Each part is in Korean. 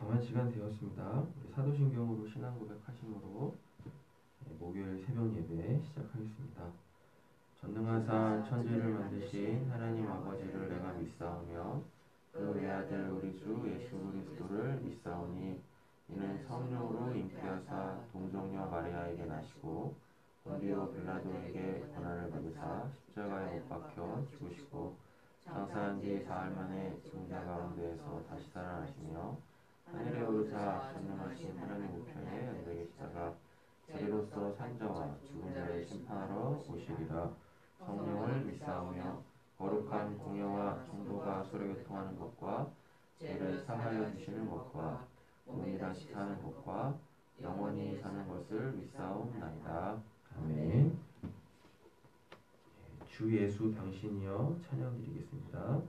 정한 시간 되었습니다. 우리 사도신경으로 신앙 고백하심으로 목요일 새벽 예배 시작하겠습니다. 전능하사 천지를 만드신 하나님 아버지를 내가 믿사오며 그 외아들 우리 주 예수 그리스도를 믿사오니 이는 성령으로 잉태하사 동정녀 마리아에게 나시고 본디오 빌라도에게 고난을 받으사 십자가에 못 박혀 죽으시고 장사한 지 사흘 만에 죽은 자 가운데에서 다시 살아나시며 하늘에 오르사 전능하신 하나님 우편에 앉아 계시다가 자리로서 산자와 죽은 자를 심판하러 오시리라. 성령을 믿사오며 거룩한 공예와 성도가 서로 교통하는 것과 죄를 사하여 주시는 것과 몸이 다시 사는 것과 영원히 사는 것을 믿사옵나이다. 아멘. 주 예수 당신이여 찬양 드리겠습니다.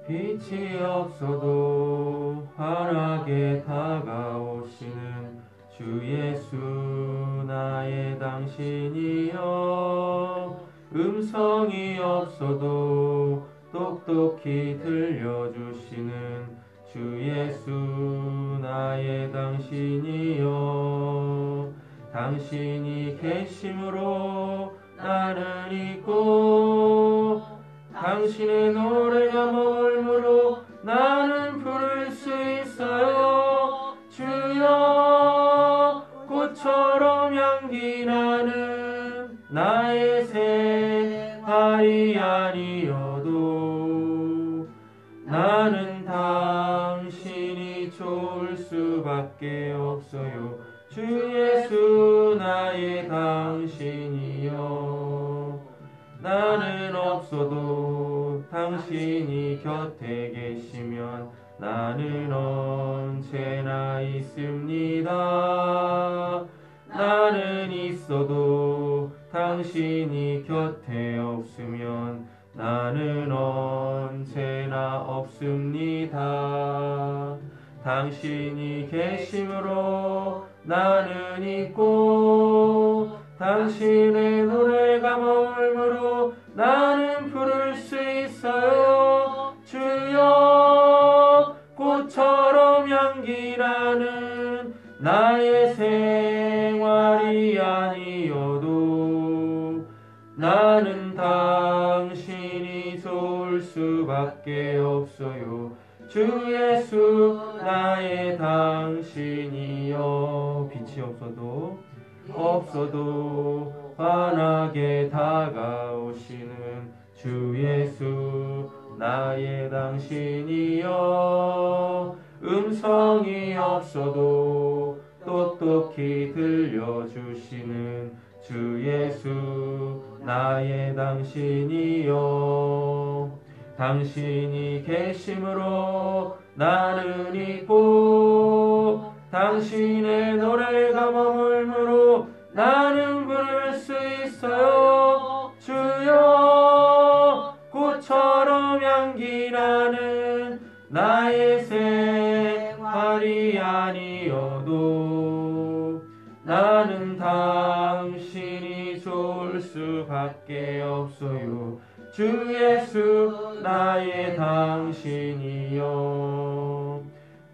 빛이 없어도 환하게 다가오시는 주 예수 나의 당신이여 음성이 없어도 똑똑히 들려주시는 주 예수 나의 당신이여 당신이 계심으로 나는 있고 당신의 노래가 머물므로 나는 부를 수 있어요. 주여 꽃처럼 향기 나는 나의 생활이 아니어도 나는 당신이 좋을 수밖에 없어요. 주 예수 나의 당신이여 나는 없어도 당신이 곁에 계시면 나는 언제나 있습니다. 나는 있어도 당신이 곁에 없으면 나는 언제나 없습니다. 당신이 계심으로 나는 있고 당신의 노래가 머물므로 나는 부를 수 있어요. 주여 꽃처럼 향기 나는 나의 생활이 아니어도 나는 당신이 좋을 수밖에 없어요. 주 예수 나의 당신이여 빛이 없어도 환하게 다가오시는 주 예수 나의 당신이여 음성이 없어도 똑똑히 들려주시는 주 예수 나의 당신이여 당신이 계심으로 나는 있고 당신의 노래가 머물므로 나는 부를 수 있어요. 주여 꽃처럼 향기 나는 나의 생활이 아니어도 나는 당신이 좋을 수밖에 없어요. 주 예수 나의 당신이여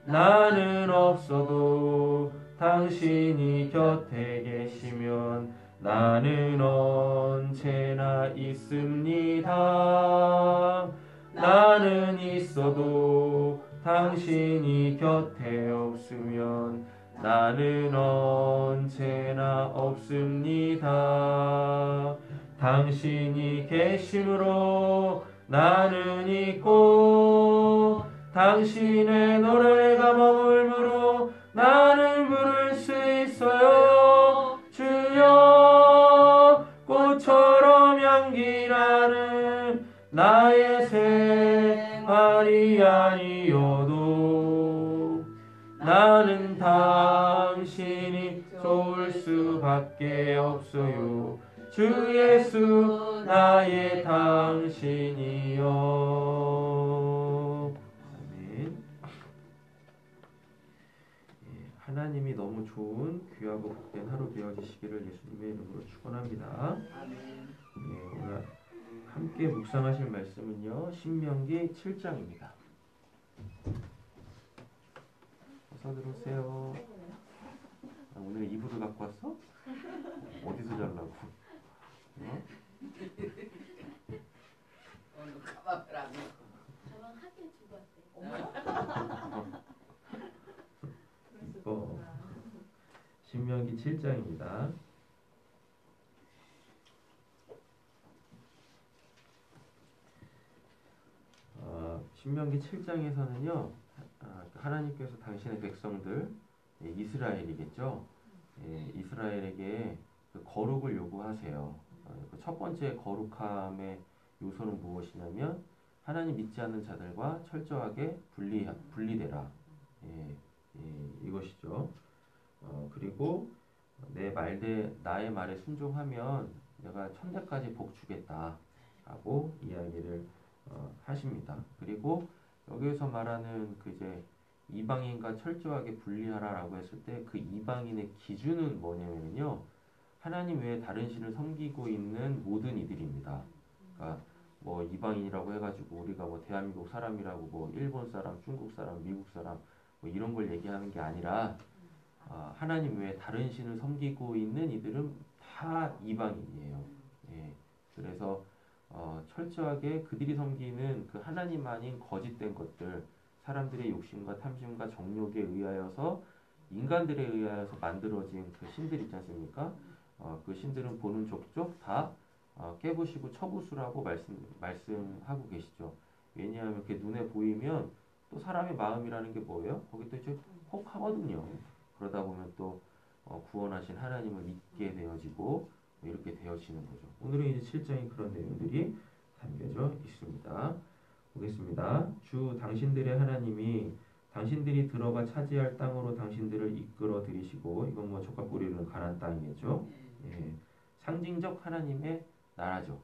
나는 없어도 당신이 곁에 계시면 나는 언제나 있습니다. 나는 있어도 당신이 곁에 없으면 나는 언제나 없습니다. 당신이 계심으로 나는 있고 당신의 노래가 머물므로 나는 부를 수 있어요. 주여 꽃처럼 향기 나는 나의 생활이 아니어도 나는 당신이 좋을 수밖에 없어요. 주 예수 나의 당신이여. 아멘. 하나님이 너무 좋은 귀하고 복된 하루 되어지시기를 예수님의 이름으로 축원합니다. 오늘 함께 묵상하실 말씀은요, 신명기 7장입니다. 어서 들어오세요. 오늘 이불을 갖고 왔어? 어디서 잘라고? 오늘 가방을 안 넣고. 가방 학교에 주고 왔대. 이뻐. 신명기 7장입니다. 신명기 7장에서는요, 하나님께서 당신의 백성들, 이스라엘이겠죠. 이스라엘에게 그 거룩을 요구하세요. 그 첫 번째 거룩함의 요소는 무엇이냐면 하나님 믿지 않는 자들과 철저하게 분리되라. 이것이죠. 그리고 나의 말에 순종하면 내가 천대까지 복 주겠다 하고 이야기를 하십니다. 그리고 여기에서 말하는 그 이제 이방인과 철저하게 분리하라라고 했을 때 그 이방인의 기준은 뭐냐면요, 하나님 외에 다른 신을 섬기고 있는 모든 이들입니다. 그러니까 뭐 이방인이라고 해가지고 우리가 뭐 대한민국 사람이라고 뭐 일본 사람, 중국 사람, 미국 사람 뭐 이런 걸 얘기하는 게 아니라 하나님 외에 다른 신을 섬기고 있는 이들은 다 이방인이에요. 그래서 철저하게 그들이 섬기는 그 하나님 아닌 거짓된 것들, 사람들의 욕심과 탐심과 정욕에 의하여서 인간들에 의하여서 만들어진 그 신들 있지 않습니까? 그 신들은 보는 족족 다 깨부시고 처부수라고 말씀하고 계시죠. 왜냐하면 이렇게 눈에 보이면 또 사람의 마음이라는 게 뭐예요? 거기 또 이제 혹하거든요. 그러다 보면 또 구원하신 하나님을 믿게 되어지고 이렇게 되어지는 거죠. 오늘은 이제 7장에 그런 내용들이 담겨져 있습니다. 보겠습니다. 주 당신들의 하나님이 당신들이 들어가 차지할 땅으로 당신들을 이끌어 들이시고, 이건 뭐 족과 뿌리는 가나안 땅이겠죠. 상징적 하나님의 나라죠.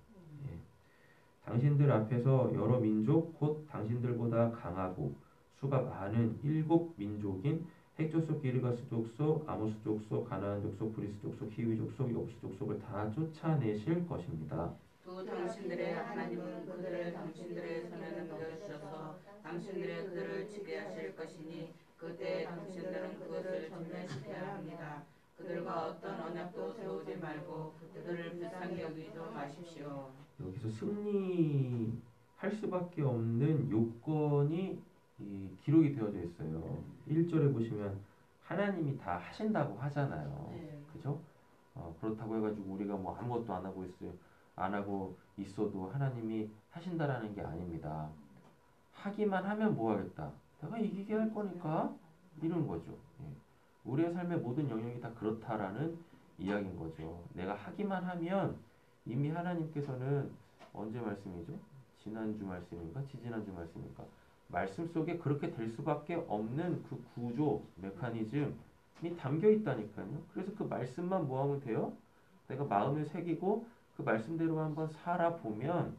당신들 앞에서 여러 민족 곧 당신들보다 강하고 수가 많은 7민족인 헷 족속, 기르가스 족속, 아모스 족속, 가나안 족속, 브리스 족속, 히위 족속, 여부스 족속을 다 쫓아내실 것입니다. 또 당신들의 하나님은 그들을 당신들의 손에 넘겨주셔서 당신들의 그들을 지배하실 것이니 그때 당신들은 그것을 전멸시켜야 합니다. 그들과 어떤 언약도 세우지 말고 그들을 불쌍히 여기지 마십시오. 여기서 승리할 수밖에 없는 요건이 기록이 되어져 있어요. 1절에 보시면 하나님이 다 하신다고 하잖아요. 그죠? 그렇다고 해가지고 우리가 뭐 아무것도 안 하고 있어도 하나님이 하신다라는 게 아닙니다. 하기만 하면 뭐 하겠다? 내가 이기게 할 거니까 이런 거죠. 우리의 삶의 모든 영역이 다 그렇다라는 이야기인 거죠. 내가 하기만 하면 이미 하나님께서는 언제 말씀이죠? 지난주 말씀인가? 지지난주 말씀인가? 말씀 속에 그렇게 될 수밖에 없는 그 구조, 메커니즘이 담겨 있다니까요. 그래서 그 말씀만 뭐 하면 돼요? 내가 마음에 새기고 그 말씀대로 한번 살아보면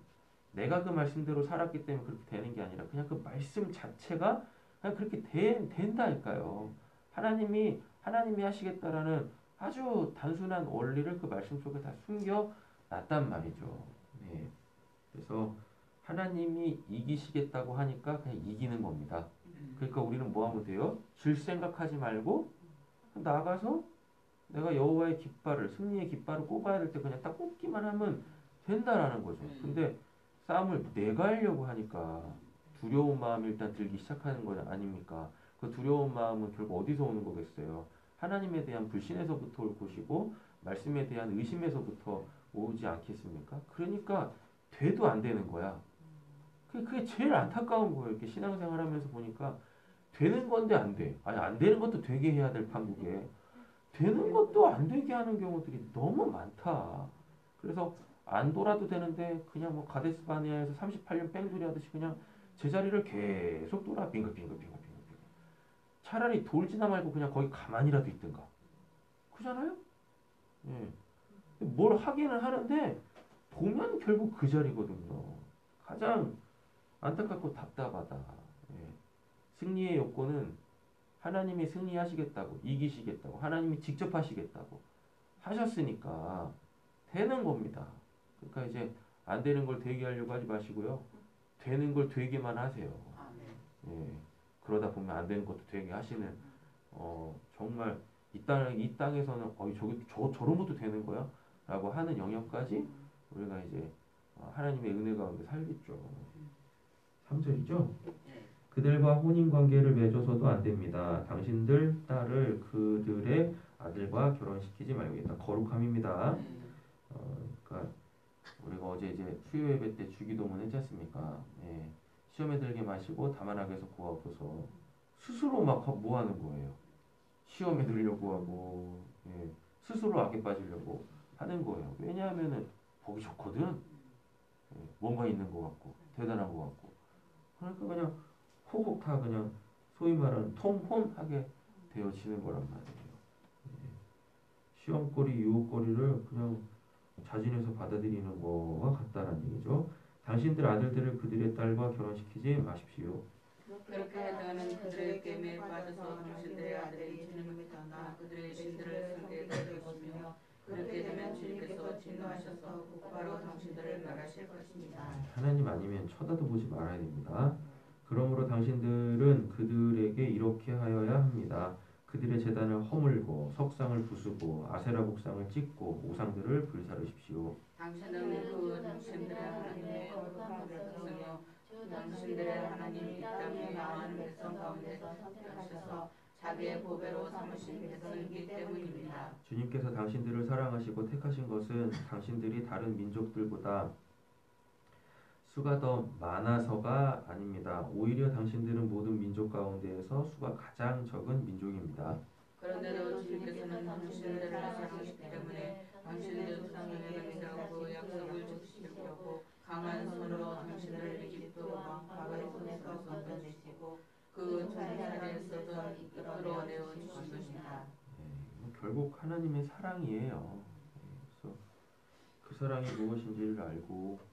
내가 그 말씀대로 살았기 때문에 그렇게 되는 게 아니라 그냥 그 말씀 자체가 그냥 그렇게 된다니까요. 하나님이 하시겠다라는 아주 단순한 원리를 그 말씀 속에 다 숨겨 놨단 말이죠. 그래서 하나님이 이기시겠다고 하니까 그냥 이기는 겁니다. 그러니까 우리는 뭐 하면 돼요? 질 생각하지 말고 나가서 내가 여호와의 깃발을, 승리의 깃발을 꼽아야 될 때 그냥 딱 꼽기만 하면 된다라는 거죠. 근데 싸움을 내가 하려고 하니까 두려운 마음이 일단 들기 시작하는 거 아닙니까? 그 두려운 마음은 결국 어디서 오는 거겠어요? 하나님에 대한 불신에서부터 올 것이고 말씀에 대한 의심에서부터 오지 않겠습니까? 그러니까 돼도 안 되는 거야. 그게 제일 안타까운 거예요. 이렇게 신앙생활 하면서 보니까 되는 건데 안 돼. 아니 안 되는 것도 되게 해야 될 판국에 되는 것도 안 되게 하는 경우들이 너무 많다. 그래서 안 돌아도 되는데 그냥 뭐 가데스 바네아에서 38년 뺑돌이 하듯이 그냥 제자리를 계속 돌아 빙글빙글. 차라리 돌지나 말고 그냥 거기 가만히라도 있든가. 그잖아요? 뭘 하기는 하는데 보면 결국 그 자리거든요. 가장 안타깝고 답답하다. 예. 승리의 요건은 하나님이 승리하시겠다고, 이기시겠다고, 하나님이 직접 하시겠다고 하셨으니까 되는 겁니다. 그러니까 이제 안 되는 걸 되게 하려고 하지 마시고요. 되는 걸 되게만 하세요. 예. 그러다 보면 안 되는 것도 되게 하시는, 정말 이 땅에서는 저런 것도 되는 거야? 라고 하는 영역까지 우리가 이제 하나님의 은혜 가운데 살겠죠. 3절이죠. 그들과 혼인 관계를 맺어서도 안 됩니다. 당신들 딸을 그들의 아들과 결혼시키지 말고. 일단 거룩함입니다. 그러니까 우리가 어제 이제 수요 예배 때 주기도문 했지 않습니까? 예. 시험에 들게 마시고 다만하게 해서 구하옵소서. 스스로 막 뭐 하는 거예요. 시험에 들려고 하고, 예. 스스로 악에 빠지려고 하는 거예요. 왜냐하면은 보기 좋거든. 예. 뭔가 있는 것 같고 대단한 것 같고. 그러니까 그냥 호흡 다 그냥 소위 말하는 통혼하게 되어지는 거란 말이에요. 예. 시험거리, 유혹거리를 그냥 자진해서 받아들이는 거와 같다는 얘기죠. 당신들 아들들을 그들의 딸과 결혼시키지 마십시오. 그렇게 하다가는 그들의 깸에 빠져서 당신들의 아들이 주님을 따라 그들의 신들을 섬기게 될 것이며 그렇게 되면 주님께서 진노하셔서 곧바로 당신들을 멸하실 것입니다. 하나님 아니면 쳐다도 보지 말아야 됩니다. 그러므로 당신들은 그들에게 이렇게 하여야 합니다. 그들의 제단을 허물고 석상을 부수고 아세라 복상을 찍고 우상들을 불사르십시오. 당신은 당신들의 하나님의 거룩한 백성이요 주 당신들의 하나님 이 땅에 망하는 백성 가운데서 선택하셔서 자기의 보배로 삼으신 백성이기 때문입니다. 주님께서 당신들을 사랑하시고 택하신 것은 당신들이 다른 민족들보다 수가 더 많아서가 아닙니다. 오히려 당신들은 모든 민족 가운데에서 수가 가장 적은 민족입니다. 그런데도 주님께서는 당신들을 사랑하시기 때문에 당신의 조상에게 맹세하고 약속을 지키시려고 강한 손으로 당신들을 이집트 왕 바로의 손에서 건져내시고 그 전사리에서도 이끌어내어 주신 것입니다. 결국 하나님의 사랑이에요. 그래서 그 사랑이 무엇인지를 알고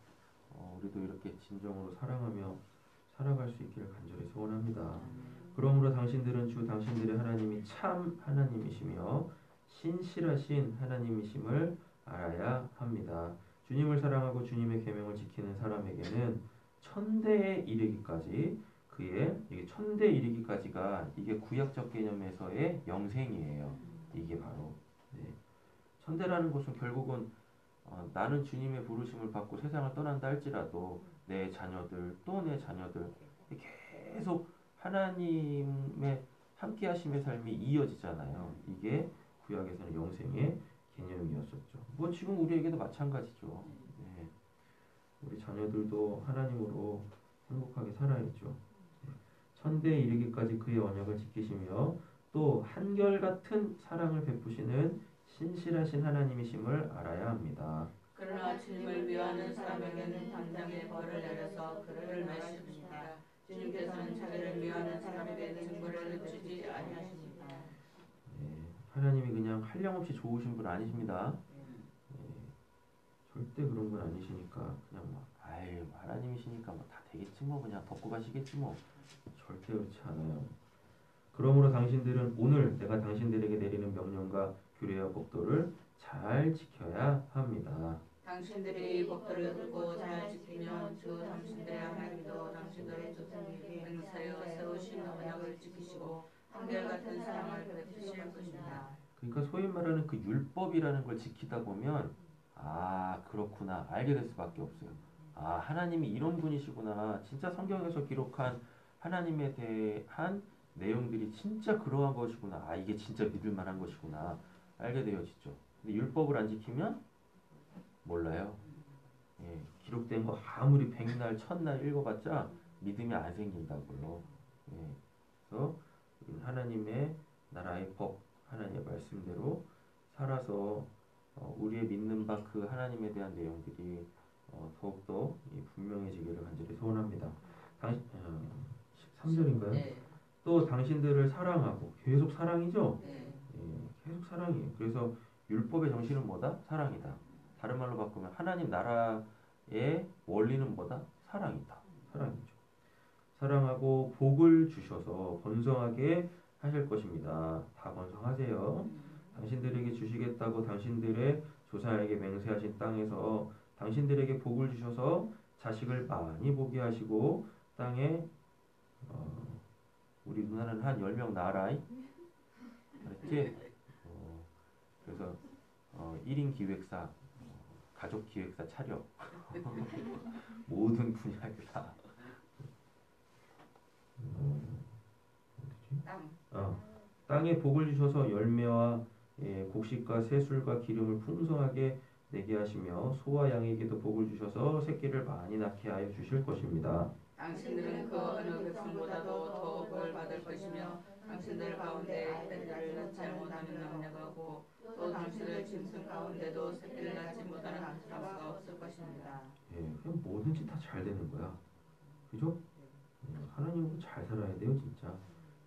우리도 이렇게 진정으로 사랑하며 살아갈 수 있기를 간절히 소원합니다. 그러므로 당신들은 주 당신들의 하나님이 참 하나님이시며 신실하신 하나님이심을 알아야 합니다. 주님을 사랑하고 주님의 계명을 지키는 사람에게는 천대에 이르기까지 이게 천대에 이르기까지가 이게 구약적 개념에서의 영생이에요. 이게 바로 천대라는 것은 결국은 나는 주님의 부르심을 받고 세상을 떠난다 할지라도 내 자녀들 또 내 자녀들 계속 하나님의 함께 하심의 삶이 이어지잖아요. 이게 구약에서는 영생의 개념이었었죠. 뭐 지금 우리에게도 마찬가지죠. 네. 우리 자녀들도 하나님으로 행복하게 살아야죠. 천대에 이르기까지 그의 언약을 지키시며 또 한결같은 사랑을 베푸시는 신실하신 하나님이심을 알아야 합니다. 그러나 주님을 미워하는 사람에게는 당장의 벌을 내려서 그를 맺으십니다. 주님께서는 자기를 미워하는 사람에게 증거를 늦추지 아니하십니다. 하나님이 그냥 한량없이 좋으신 분 아니십니다. 절대 그런 분 아니시니까 그냥 하나님이시니까 다 되겠지 뭐 그냥 덮고 가시겠지 뭐 절대 그렇지 않아요. 그러므로 당신들은 오늘 내가 당신들에게 내리는 명령과 규례와 법도를 잘 지켜야 합니다. 당신들이 이 법도를 듣고 잘 지키면 주 당신들의 하나님도 당신들의 조상에게 맹세하여 세우신 언약을 지키시고 한결같은 사랑을 베푸실 것입니다. 그러니까 소위 말하는 그 율법이라는 걸 지키다 보면 그렇구나 알게 될 수밖에 없어요. 하나님이 이런 분이시구나. 진짜 성경에서 기록한 하나님에 대한 내용들이 진짜 그러한 것이구나. 이게 진짜 믿을 만한 것이구나. 알게 되어지죠. 근데 율법을 안 지키면 몰라요. 기록된 거 아무리 백날 천날 읽어봤자 믿음이 안 생긴다고요. 그래서 하나님의 나라의 법, 하나님의 말씀대로 살아서 우리의 믿는 바 그 하나님에 대한 내용들이 더욱더 분명해지기를 간절히 소원합니다. 3절인가요? 네. 또 당신들을 사랑하고 계속 사랑이죠? 네. 계속 사랑이에요. 그래서 율법의 정신은 뭐다? 사랑이다. 다른 말로 바꾸면 하나님 나라의 원리는 뭐다? 사랑이다. 사랑이죠. 사랑하고 복을 주셔서 번성하게 하실 것입니다. 다 번성하세요. 당신들에게 주시겠다고 당신들의 조상에게 맹세하신 땅에서 당신들에게 복을 주셔서 자식을 많이 보게 하시고 땅에 우리 누나는 한 10명 낳아라. 알았지? 그래서 1인 기획사, 가족 기획사 차려. 모든 분야에서 땅에 복을 주셔서 열매와 곡식과 새술과 기름을 풍성하게 내게 하시며 소와 양에게도 복을 주셔서 새끼를 많이 낳게 하여 주실 것입니다. 당신들은 그 어느 백성보다도 더 복을 받을 것이며 당신들 가운데 아이들을 낳지 못하는 남녀가고 또 당신들 짐승 가운데도 새끼를 낳지 못하는 남자가 없을 것입니다. 그냥 뭐든지 다 잘 되는 거야. 그죠? 하나님하고 잘 살아야 돼요, 진짜.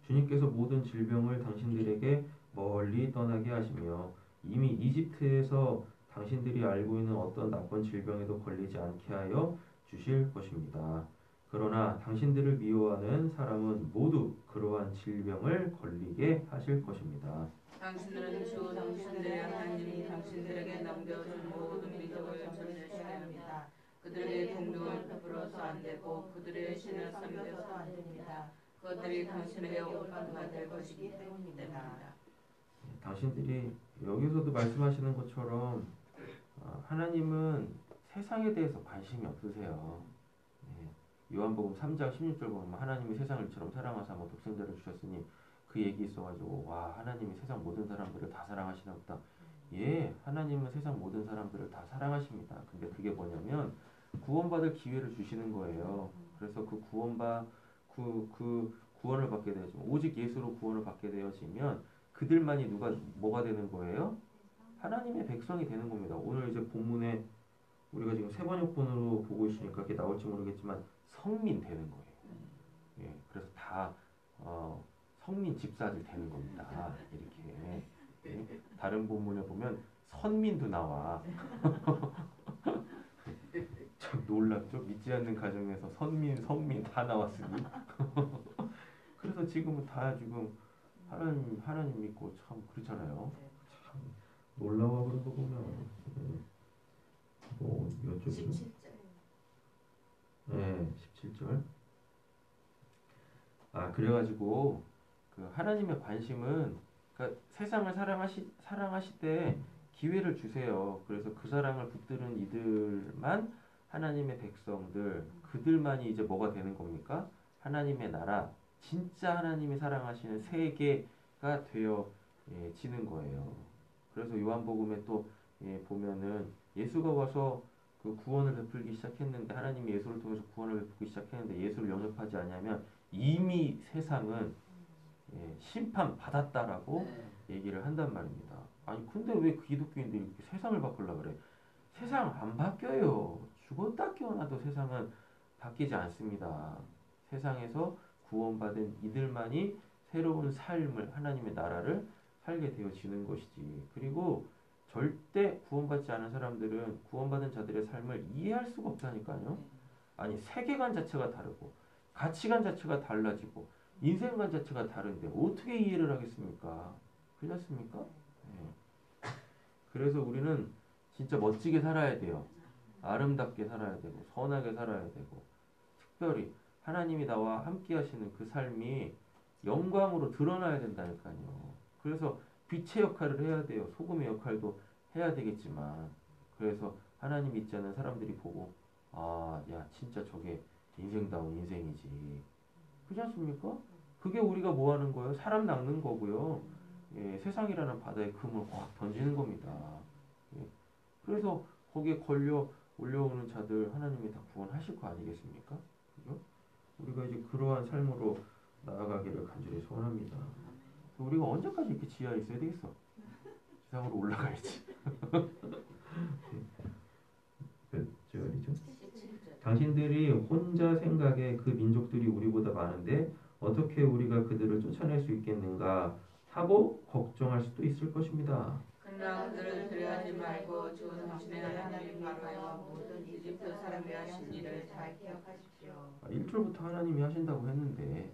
주님께서 모든 질병을 당신들에게 멀리 떠나게 하시며 이미 이집트에서 당신들이 알고 있는 어떤 나쁜 질병에도 걸리지 않게 하여 주실 것입니다. 그러나 당신들을 미워하는 사람은 모두 그러한 질병을 걸리게 하실 것입니다. 당신들은 주 당신들의 하나님이 당신들에게 남겨준 모든 민족을 전멸시켜야 합니다. 그들에게 동등을 베풀어서 안 되고 그들의 신을 섬겨서 안 됩니다. 그들이 당신에게 온반가 될 것이기 때문입니다. 당신들이 여기서도 말씀하시는 것처럼 하나님은 세상에 대해서 관심이 없으세요. 요한복음 3장 16절 보면 하나님이 세상을 이처럼 사랑하사 뭐 독생자를 주셨으니 그 얘기 있어가지고 와 하나님이 세상 모든 사람들을 다 사랑하시나 보다. 하나님은 세상 모든 사람들을 다 사랑하십니다. 근데 그게 뭐냐면 구원받을 기회를 주시는 거예요. 그래서 그 구원을 받게 되어지면 오직 예수로 구원을 받게 되어지면 그들만이 뭐가 되는 거예요? 하나님의 백성이 되는 겁니다. 오늘 이제 본문에 우리가 지금 세번역본으로 보고 있으니까 그게 나올지 모르겠지만 성민 되는 거예요. 그래서 다 성민 집사들 되는 겁니다. 이렇게 다른 본문에 보면 선민도 나와. 참 놀랍죠? 믿지 않는 가정에서 선민, 성민 다 나왔으니. 그래서 지금은 다 지금 하나님 믿고 참 그렇잖아요. 참 놀라워 그런 거 보면. 몇 쪽이죠? 17절. 17절. 그래가지고 그 하나님의 관심은 그러니까 세상을 사랑하실 때 기회를 주세요. 그래서 그 사랑을 붙드는 이들만 하나님의 백성들, 그들만이 이제 뭐가 되는 겁니까? 하나님의 나라, 진짜 하나님이 사랑하시는 세계가 되어지는 거예요. 그래서 요한복음에 또 보면은 예수가 와서 그 구원을 베풀기 시작했는데 하나님이 예수를 통해서 구원을 베풀기 시작했는데 예수를 영접하지 않으면 이미 세상은 심판 받았다라고 얘기를 한단 말입니다. 아니 근데 왜 기독교인들이 이렇게 세상을 바꾸려고 그래? 세상 안 바뀌어요. 죽었다 깨어나도 세상은 바뀌지 않습니다. 세상에서 구원받은 이들만이 새로운 삶을 하나님의 나라를 살게 되어지는 것이지. 그리고 절대 구원받지 않은 사람들은 구원받은 자들의 삶을 이해할 수가 없다니까요. 아니 세계관 자체가 다르고 가치관 자체가 달라지고 인생관 자체가 다른데 어떻게 이해를 하겠습니까? 그렇습니까? 그래서 우리는 진짜 멋지게 살아야 돼요. 아름답게 살아야 되고 선하게 살아야 되고 특별히 하나님이 나와 함께 하시는 그 삶이 영광으로 드러나야 된다니까요. 그래서 빛의 역할을 해야 돼요. 소금의 역할도 해야 되겠지만 그래서 하나님 믿지 않는 사람들이 보고 야 진짜 저게 인생다운 인생이지. 그렇지 않습니까? 그게 우리가 뭐 하는 거예요? 사람 낚는 거고요. 세상이라는 바다에 금을 확 던지는 겁니다. 그래서 거기에 걸려 올려오는 자들 하나님이 다 구원하실 거 아니겠습니까? 그죠? 우리가 이제 그러한 삶으로 나아가기를 간절히 소원합니다. 우리가 언제까지 이렇게 지하에 있어야 되겠어? 지상으로 올라가야지. 몇 절이죠? 17절. 당신들이 혼자 생각에 그 민족들이 우리보다 많은데 어떻게 우리가 그들을 쫓아낼 수 있겠는가 하고 걱정할 수도 있을 것입니다. 그러나 그들을 두려워하지 말고 주 당신의 하나님 바로와 모든 이집트 사람이 하신 일을 잘 기억하십시오. 1절부터 하나님이 하신다고 했는데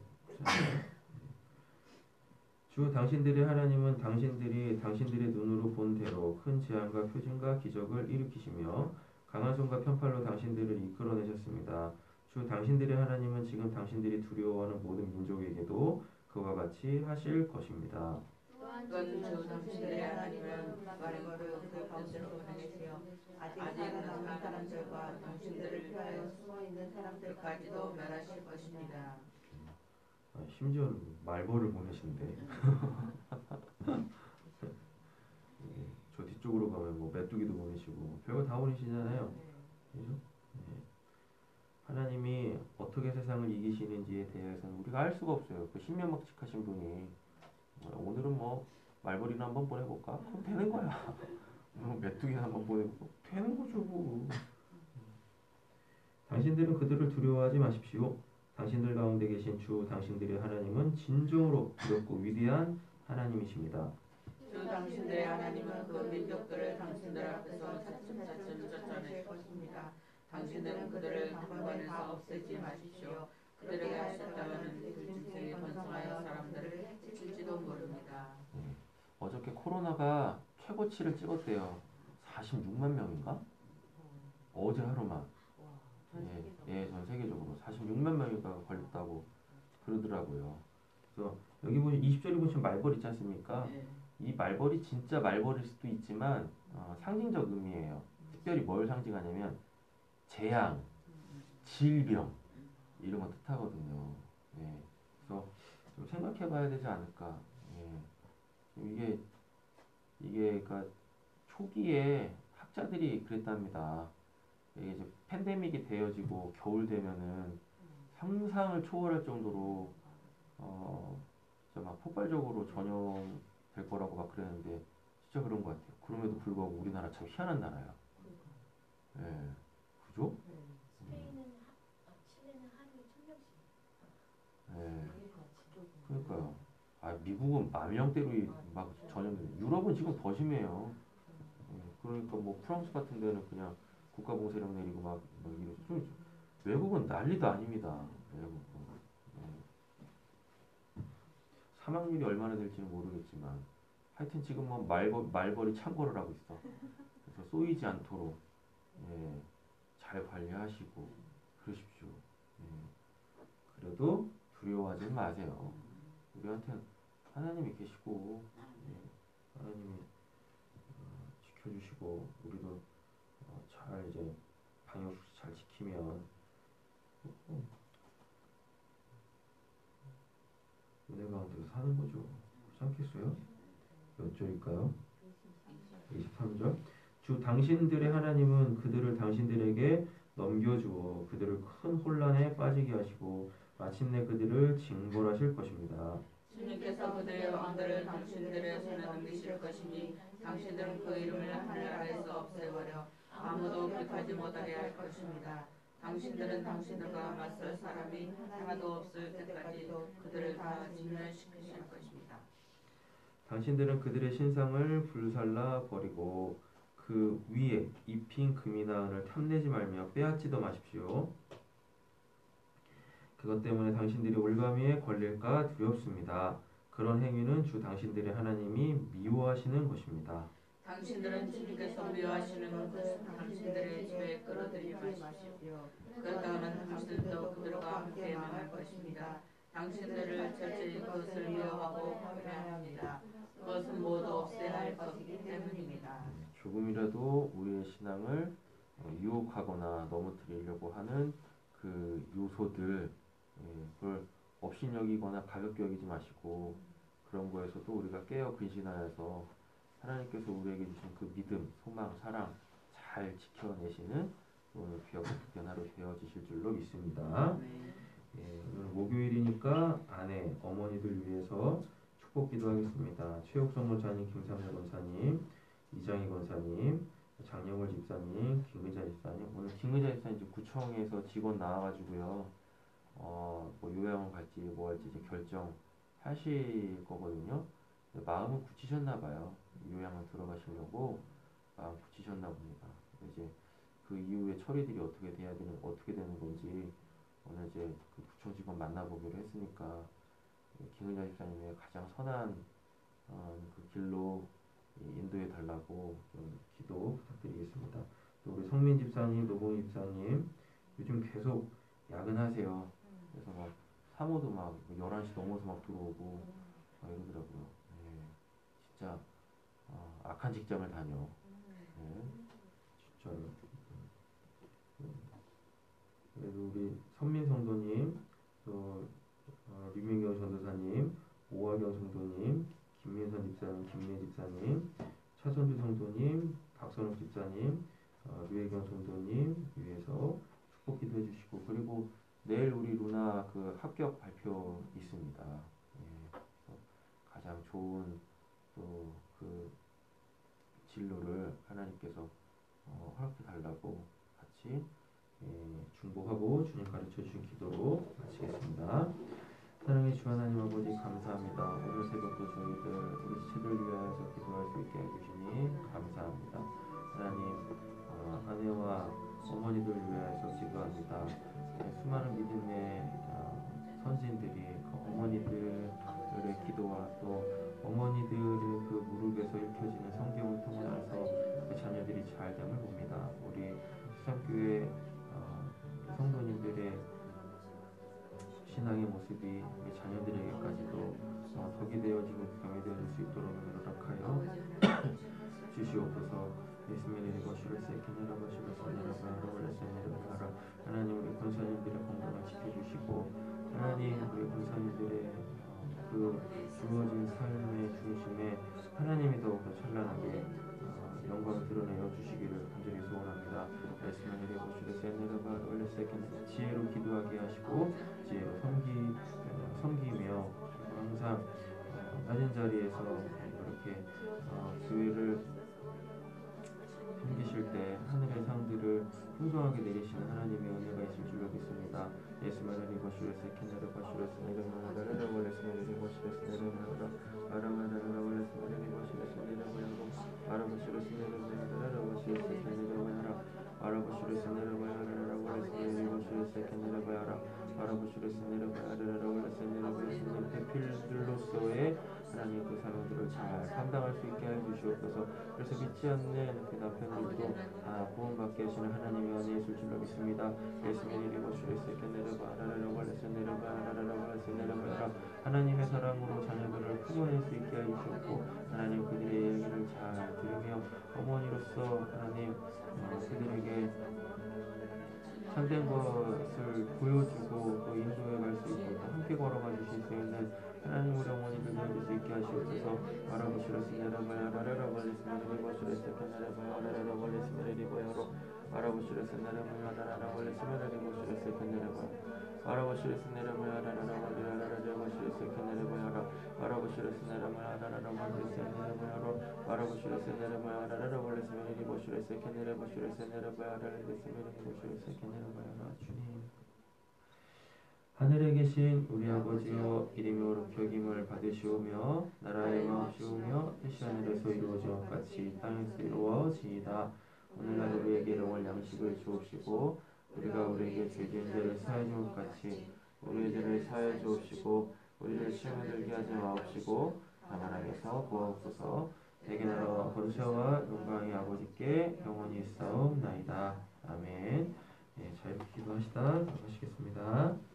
주 당신들의 하나님은 당신들의 눈으로 본 대로 큰 재앙과 표징과 기적을 일으키시며 강한 손과 편팔로 당신들을 이끌어내셨습니다. 주 당신들의 하나님은 지금 당신들이 두려워하는 모든 민족에게도 그와 같이 하실 것입니다. 또한 그건 주 당신들의 하나님은 말씀으로 그 가운데로 보내세요. 아직 남은 사람들과 당신들을 피하여 숨어 있는 사람들까지도 멸하실 것입니다. 심지어 말벌을 보내신대. 저 뒤쪽으로 가면 뭐 메뚜기도 보내시고 별거 다 보내시잖아요. 그죠? 네. 하나님이 어떻게 세상을 이기시는지에 대해서는 우리가 알 수가 없어요. 그 신면막측하신 분이 오늘은 뭐 말벌이나 한번 보내볼까? 그럼 되는 거야. 메뚜기나 한번 보내볼까? 되는 거죠. 뭐. 당신들은 그들을 두려워하지 마십시오. 당신들 가운데 계신 주 당신들의 하나님은 진정으로 두렵고 위대한 하나님이십니다. 주 당신들의 하나님은 그 민족들을 당신들 앞에서 차츰차츰 쫓아낼 것입니다. 당신들은 그들을 당관에서 없애지 마십시오. 그들에게 하셨다면 들짐승이 번성하여 사람들을 해칠지도 모릅니다. 어저께 코로나가 최고치를 찍었대요. 46만 명인가? 어제 하루만. 전 세계적으로 46만 명이가 걸렸다고 그러더라고요. 그래서 여기 보시면 20절에 보시면 말벌 있지 않습니까? 이 말벌이 진짜 말벌일 수도 있지만 상징적 의미예요. 특별히 뭘 상징하냐면 재앙, 질병 이런 거 뜻하거든요. 그래서 좀 생각해봐야 되지 않을까. 이게 그러니까 초기에 학자들이 그랬답니다. 이게 이제 팬데믹이 되어지고 겨울 되면은 상상을 초월할 정도로 진짜 막 폭발적으로 전염될 거라고 막 그랬는데 진짜 그런 것 같아요. 그럼에도 불구하고 우리나라 참 희한한 나라야. 그죠? 칠레는 하루에 1000명씩. 그러니까요. 미국은 만 명대로 막 전염돼. 유럽은 지금 더 심해요. 그러니까 뭐 프랑스 같은 데는 그냥 국가봉쇄령 내리고 막 이러죠. 외국은 난리도 아닙니다. 외국은. 사망률이 얼마나 될지는 모르겠지만 하여튼 지금 뭐 말벌이 창궐을 하고 있어. 그래서 쏘이지 않도록 잘 관리하시고 그러십시오. 그래도 두려워하지 마세요. 우리한테는 하나님이 계시고 하나님이 지켜주시고 우리도 잘 이제 방역수칙 잘 지키면 은혜 가운데서 사는 거죠. 그렇지 않겠어요? 몇 절일까요? 23절. 주 당신들의 하나님은 그들을 당신들에게 넘겨주어 그들을 큰 혼란에 빠지게 하시고 마침내 그들을 징벌하실 것입니다. 주님께서 그들의 왕들을 당신들의 손에 넘기실 것이니 당신들은 그 이름을 하늘 아래에서 없애버려 아무도 기억하지 못하게 할 것입니다. 당신들은 당신들과 맞설 사람이 하나도 없을 때까지 그들을 다 진멸시키실 것입니다. 당신들은 그들의 신상을 불살라 버리고 그 위에 입힌 금이나 은을 탐내지 말며 빼앗지도 마십시오. 그것 때문에 당신들이 올가미에 걸릴까 두렵습니다. 그런 행위는 주 당신들의 하나님이 미워하시는 것입니다. 당신들은 주님께서 미워하시는 것을 당신들의 집에 끌어들이지 마십시오. 그렇다면 당신들도 그들과 함께 망할 것입니다. 당신들을 철저히 그것을 미워하고 버려야 합니다. 그것은 모두 없애야 할 것이기 때문입니다. 조금이라도 우리의 신앙을 유혹하거나 넘어뜨리려고 하는 그 요소들 그걸 업신여기거나 가볍게 여기지 마시고 그런 거에서도 우리가 깨어 근신하여서 하나님께서 우리에게 주신 그 믿음, 소망, 사랑 잘 지켜내시는 오늘 귀하고 복된 하루 되어지실 줄로 믿습니다. 오늘 목요일이니까 아내, 어머니들 위해서 축복 기도하겠습니다. 최옥성 권사님, 김상래 권사님, 이장희 권사님, 장영월 집사님, 김의자 집사님. 오늘 김의자 집사님 이제 구청에서 직원 나와가지고요. 뭐 요양원 갈지 뭐 할지 이제 결정하실 거거든요. 근데 마음은 굳히셨나 봐요. 요양을 들어가시려고 마음 굳히셨나 봅니다. 이제 그 이후에 처리들이 어떻게 되는 건지 오늘 이제 그 구청 직원 만나보기로 했으니까 김은자 집사님의 가장 선한 그 길로 인도해 달라고 좀 기도 부탁드리겠습니다. 또 우리 성민 집사님, 노봉 집사님 요즘 계속 야근하세요. 그래서 막 사모도 막 11시 넘어서 막 들어오고 막 이러더라고요. 네, 진짜 악한 직장을 다녀. 네, 진짜로. 그래도 우리 선민 성도님, 또 류민경 전도사님, 오하경 성도님, 김민선 집사님, 김민 집사님, 차선주 성도님, 박선욱 집사님, 류혜경 성도님 위해서 축복 기도해 주시고, 그리고 내일 우리 루나 그 합격 발표 있습니다. 예, 그래서 가장 좋은 또 그 진로를 하나님께서 허락해 달라고 같이 중보하고 주님 가르쳐 주신 기도로 마치겠습니다. 사랑의 주 하나님 아버지 감사합니다. 오늘 새벽도 저희들 우리 지체들 위하여서 기도할 수 있게 해주시니 감사합니다. 하나님 아내와 어머니들 위하여서 기도합니다. 수많은 믿음의 선진들이 그 어머니들의 기도와 또 어머니들의 그 무릎에서 읽혀지는 성경을 통해서 그 자녀들이 잘 됨을 봅니다. 우리 수산교회 성도님들의 신앙의 모습이 우리 자녀들에게까지도 덕이 되어지고 경외되어질 수 있도록 허락하여 주시옵소서. 예수님의 것으로 세케네라 것으로 세네라바 원래 세네라바라. 하나님 우리 권사님들의 건강을 지켜주시고 하나님 우리 권사님들의 그 주어진 삶의 중심에 하나님이 더욱더 찬란하게 영광을 드러내어 주시기를 간절히 소원합니다. 예수님의 것으로 세네라바 원래 세케네라. 지혜로 기도하게 하시고 지혜로 섬기며 항상 낮은 자리에서 이렇게 교회를 섬기실 때 하늘의 상들을 풍성하게 내리시는 하나님의 은혜가 있을 줄 믿습니다. 예수만을 이것으로 세케네라 것으로 세네라바라 원래스만을 이것으로 세네라바라 아라마다라 원래스만을 이것으로 세네라바라 아라것으로 세네라바라 원래스로 세케네라바라 아라것으로 세네라바라 원래스만을 이것으로 세케네라바라 아라것으로 세네라바라 원래스만을 대필들로서의 하나님 그 사명들을 잘 감당할 수 있게 해 주시옵소서. 그래서 믿지 않는 그 남편들도 구원받게 하시는 하나님의 은혜 있을 줄로 믿습니다. 예수님의 이름으로 하나님의 사랑으로 자녀들을 품어낼 수 있게 해 주시옵고 하나님 그들의 얘기를 잘 들으며 어머니로서 하나님 그들에게 참된 것을 보여주고 또 인도해 갈 수 있고 또 함께 걸어가 주실 수 있는 하나님 우리 어머니들 되어줄 수 있게 하시옵소서. 아라보시로 스네라바야 라라라발리스메리 보시로 세케네라바야 라라라발리스메리 보야로 아라보시로 스네라바야 라라라발리스메리 보시로 세케네라바야 아라보시로 스네라바야 라라라발리라라라보시로 세케네라바야 아라보시로 스네라바야 라라라발리스메리바야로 아라보시로 스네라바야 라라라발리스메리 보시로 세케네라보시로 스네라바야 라라라발리스메리 보시로 세케네라바야. 주님 하늘에 계신 우리 아버지여 이름이 옳게 여김을 받으시오며 나라의 마옵시오며 뜻이 하늘에서 이루어진 것 같이 땅에서 이루어지이다. 오늘날 우리에게 영원한 양식을 주옵시고 우리가 우리에게 죄 지은 죄를 사하여 준 것 같이 우리의 죄를 사하여 주옵시고 우리를 시험에 들게 하지 마옵시고 다만 악에서 구하옵소서. 내게 나라와 권세와 영광이 아버지께 영원히 있사옵나이다. 아멘. 네, 자 이렇게 기도하시다 나가시겠습니다.